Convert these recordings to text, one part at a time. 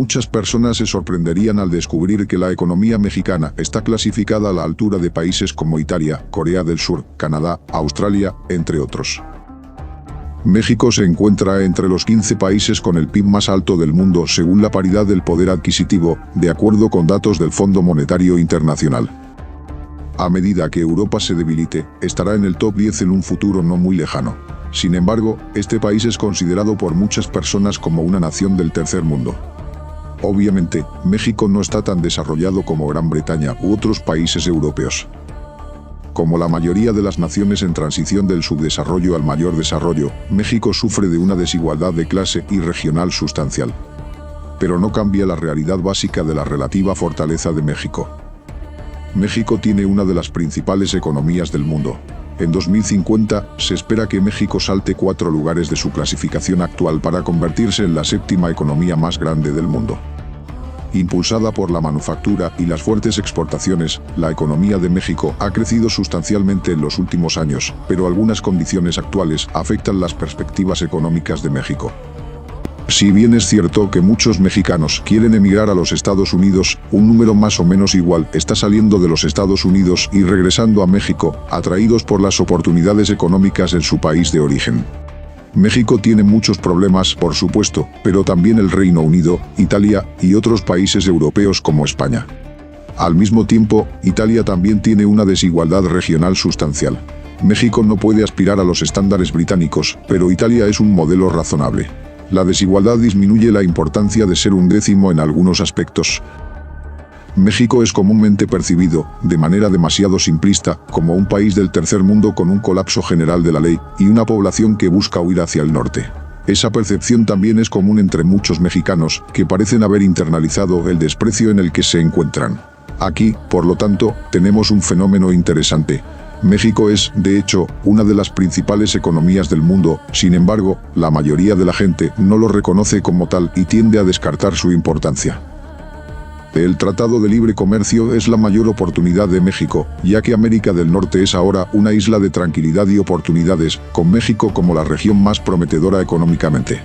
Muchas personas se sorprenderían al descubrir que la economía mexicana está clasificada a la altura de países como Italia, Corea del Sur, Canadá, Australia, entre otros. México se encuentra entre los 15 países con el PIB más alto del mundo según la paridad del poder adquisitivo, de acuerdo con datos del Fondo Monetario Internacional. A medida que Europa se debilite, estará en el top 10 en un futuro no muy lejano. Sin embargo, este país es considerado por muchas personas como una nación del tercer mundo. Obviamente, México no está tan desarrollado como Gran Bretaña u otros países europeos. Como la mayoría de las naciones en transición del subdesarrollo al mayor desarrollo, México sufre de una desigualdad de clase y regional sustancial. Pero no cambia la realidad básica de la relativa fortaleza de México. México tiene una de las principales economías del mundo. En 2050, se espera que México salte 4 lugares de su clasificación actual para convertirse en la 7ª economía más grande del mundo. Impulsada por la manufactura y las fuertes exportaciones, la economía de México ha crecido sustancialmente en los últimos años, pero algunas condiciones actuales afectan las perspectivas económicas de México. Si bien es cierto que muchos mexicanos quieren emigrar a los Estados Unidos, un número más o menos igual está saliendo de los Estados Unidos y regresando a México, atraídos por las oportunidades económicas en su país de origen. México tiene muchos problemas, por supuesto, pero también el Reino Unido, Italia y otros países europeos como España. Al mismo tiempo, Italia también tiene una desigualdad regional sustancial. México no puede aspirar a los estándares británicos, pero Italia es un modelo razonable. La desigualdad disminuye la importancia de ser un décimo en algunos aspectos. México es comúnmente percibido, de manera demasiado simplista, como un país del tercer mundo con un colapso general de la ley y una población que busca huir hacia el norte. Esa percepción también es común entre muchos mexicanos, que parecen haber internalizado el desprecio en el que se encuentran. Aquí, por lo tanto, tenemos un fenómeno interesante. México es, de hecho, una de las principales economías del mundo, sin embargo, la mayoría de la gente no lo reconoce como tal y tiende a descartar su importancia. El Tratado de Libre Comercio es la mayor oportunidad de México, ya que América del Norte es ahora una isla de tranquilidad y oportunidades, con México como la región más prometedora económicamente.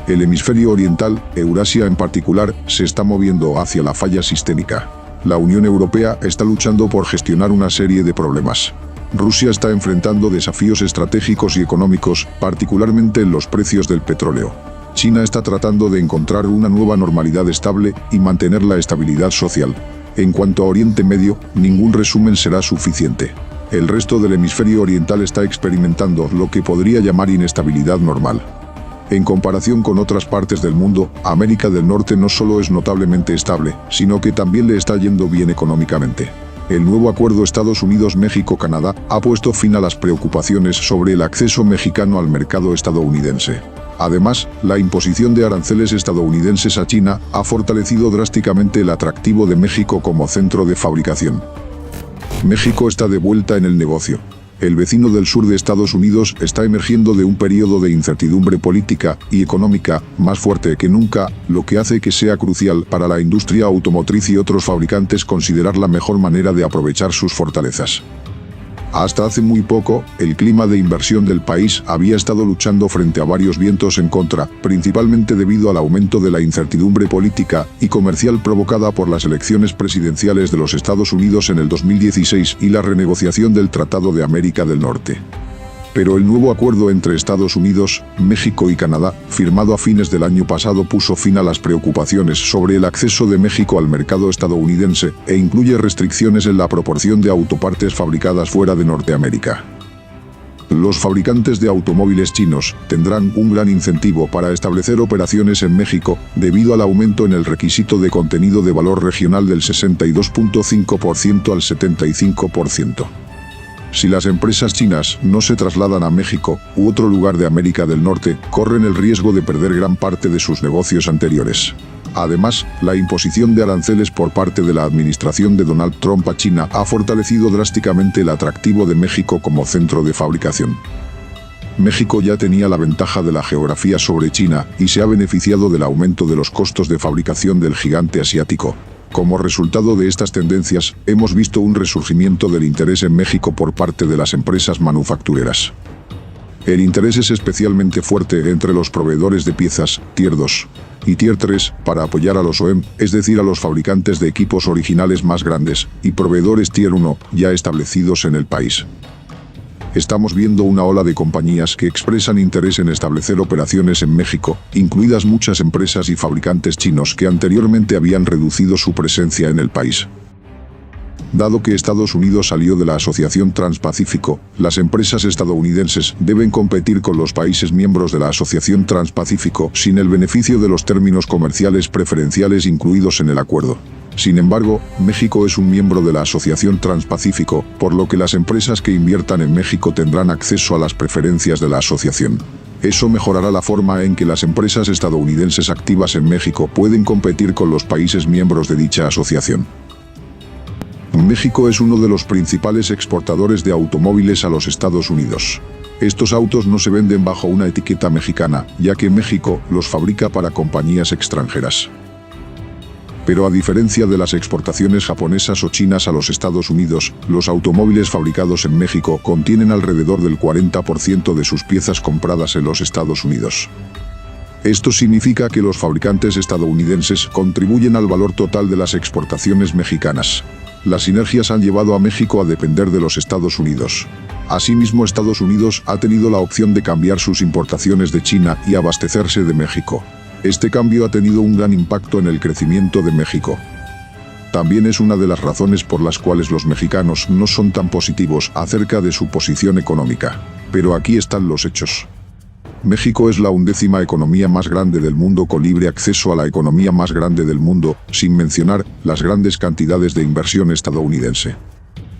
El hemisferio oriental, Eurasia en particular, se está moviendo hacia la falla sistémica. La Unión Europea está luchando por gestionar una serie de problemas. Rusia está enfrentando desafíos estratégicos y económicos, particularmente en los precios del petróleo. China está tratando de encontrar una nueva normalidad estable y mantener la estabilidad social. En cuanto a Oriente Medio, ningún resumen será suficiente. El resto del hemisferio oriental está experimentando lo que podría llamar inestabilidad normal. En comparación con otras partes del mundo, América del Norte no solo es notablemente estable, sino que también le está yendo bien económicamente. El nuevo acuerdo Estados Unidos-México-Canadá ha puesto fin a las preocupaciones sobre el acceso mexicano al mercado estadounidense. Además, la imposición de aranceles estadounidenses a China ha fortalecido drásticamente el atractivo de México como centro de fabricación. México está de vuelta en el negocio. El vecino del sur de Estados Unidos está emergiendo de un periodo de incertidumbre política y económica más fuerte que nunca, lo que hace que sea crucial para la industria automotriz y otros fabricantes considerar la mejor manera de aprovechar sus fortalezas. Hasta hace muy poco, el clima de inversión del país había estado luchando frente a varios vientos en contra, principalmente debido al aumento de la incertidumbre política y comercial provocada por las elecciones presidenciales de los Estados Unidos en el 2016 y la renegociación del Tratado de América del Norte. Pero el nuevo acuerdo entre Estados Unidos, México y Canadá, firmado a fines del año pasado, puso fin a las preocupaciones sobre el acceso de México al mercado estadounidense e incluye restricciones en la proporción de autopartes fabricadas fuera de Norteamérica. Los fabricantes de automóviles chinos tendrán un gran incentivo para establecer operaciones en México debido al aumento en el requisito de contenido de valor regional del 62.5% al 75%. Si las empresas chinas no se trasladan a México u otro lugar de América del Norte, corren el riesgo de perder gran parte de sus negocios anteriores. Además, la imposición de aranceles por parte de la administración de Donald Trump a China ha fortalecido drásticamente el atractivo de México como centro de fabricación. México ya tenía la ventaja de la geografía sobre China y se ha beneficiado del aumento de los costos de fabricación del gigante asiático. Como resultado de estas tendencias, hemos visto un resurgimiento del interés en México por parte de las empresas manufactureras. El interés es especialmente fuerte entre los proveedores de piezas, Tier 2. y Tier 3 para apoyar a los OEM, es decir, a los fabricantes de equipos originales más grandes, y proveedores Tier 1 ya establecidos en el país. Estamos viendo una ola de compañías que expresan interés en establecer operaciones en México, incluidas muchas empresas y fabricantes chinos que anteriormente habían reducido su presencia en el país. Dado que Estados Unidos salió de la Asociación Transpacífico, las empresas estadounidenses deben competir con los países miembros de la Asociación Transpacífico sin el beneficio de los términos comerciales preferenciales incluidos en el acuerdo. Sin embargo, México es un miembro de la Asociación Transpacífico, por lo que las empresas que inviertan en México tendrán acceso a las preferencias de la asociación. Eso mejorará la forma en que las empresas estadounidenses activas en México pueden competir con los países miembros de dicha asociación. México es uno de los principales exportadores de automóviles a los Estados Unidos. Estos autos no se venden bajo una etiqueta mexicana, ya que México los fabrica para compañías extranjeras. Pero a diferencia de las exportaciones japonesas o chinas a los Estados Unidos, los automóviles fabricados en México contienen alrededor del 40% de sus piezas compradas en los Estados Unidos. Esto significa que los fabricantes estadounidenses contribuyen al valor total de las exportaciones mexicanas. Las sinergias han llevado a México a depender de los Estados Unidos. Asimismo, Estados Unidos ha tenido la opción de cambiar sus importaciones de China y abastecerse de México. Este cambio ha tenido un gran impacto en el crecimiento de México. También es una de las razones por las cuales los mexicanos no son tan positivos acerca de su posición económica. Pero aquí están los hechos. México es la 11ª economía más grande del mundo con libre acceso a la economía más grande del mundo, sin mencionar las grandes cantidades de inversión estadounidense.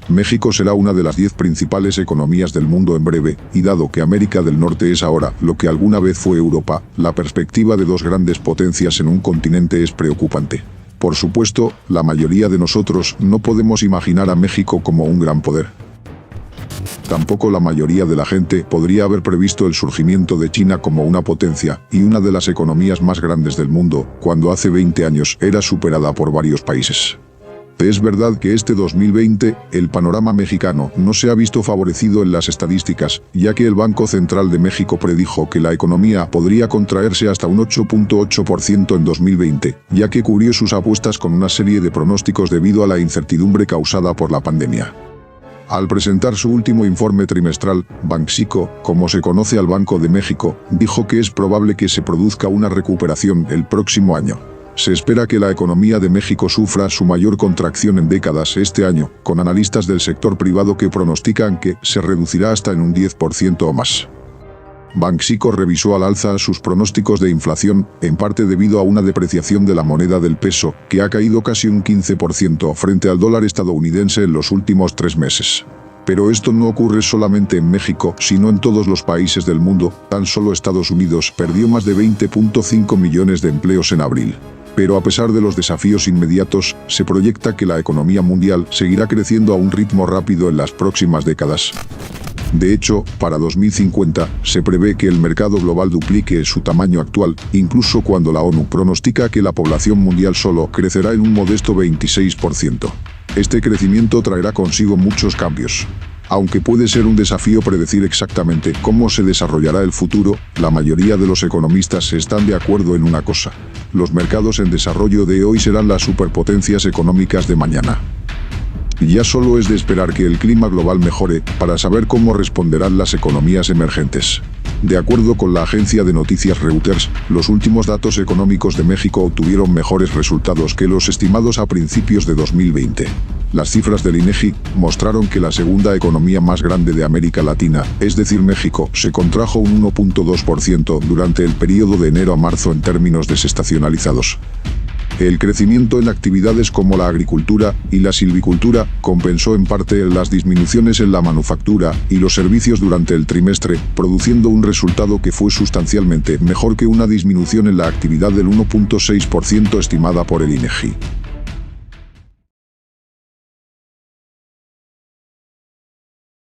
México será una de las 10 principales economías del mundo en breve, y dado que América del Norte es ahora lo que alguna vez fue Europa, la perspectiva de dos grandes potencias en un continente es preocupante. Por supuesto, la mayoría de nosotros no podemos imaginar a México como un gran poder. Tampoco la mayoría de la gente podría haber previsto el surgimiento de China como una potencia y una de las economías más grandes del mundo, cuando hace 20 años era superada por varios países. Es verdad que este 2020, el panorama mexicano no se ha visto favorecido en las estadísticas, ya que el Banco Central de México predijo que la economía podría contraerse hasta un 8.8% en 2020, ya que cubrió sus apuestas con una serie de pronósticos debido a la incertidumbre causada por la pandemia. Al presentar su último informe trimestral, Banxico, como se conoce al Banco de México, dijo que es probable que se produzca una recuperación el próximo año. Se espera que la economía de México sufra su mayor contracción en décadas este año, con analistas del sector privado que pronostican que se reducirá hasta en un 10% o más. Banxico revisó al alza sus pronósticos de inflación, en parte debido a una depreciación de la moneda del peso, que ha caído casi un 15% frente al dólar estadounidense en los últimos 3 meses. Pero esto no ocurre solamente en México, sino en todos los países del mundo. Tan solo Estados Unidos perdió más de 20.5 millones de empleos en abril. Pero a pesar de los desafíos inmediatos, se proyecta que la economía mundial seguirá creciendo a un ritmo rápido en las próximas décadas. De hecho, para 2050, se prevé que el mercado global duplique su tamaño actual, incluso cuando la ONU pronostica que la población mundial solo crecerá en un modesto 26%. Este crecimiento traerá consigo muchos cambios. Aunque puede ser un desafío predecir exactamente cómo se desarrollará el futuro, la mayoría de los economistas están de acuerdo en una cosa: los mercados en desarrollo de hoy serán las superpotencias económicas de mañana. Ya solo es de esperar que el clima global mejore para saber cómo responderán las economías emergentes. De acuerdo con la agencia de noticias Reuters, los últimos datos económicos de México obtuvieron mejores resultados que los estimados a principios de 2020. Las cifras del INEGI mostraron que la segunda economía más grande de América Latina, es decir México, se contrajo un 1.2% durante el periodo de enero a marzo en términos desestacionalizados. El crecimiento en actividades como la agricultura y la silvicultura compensó en parte las disminuciones en la manufactura y los servicios durante el trimestre, produciendo un resultado que fue sustancialmente mejor que una disminución en la actividad del 1.6% estimada por el INEGI.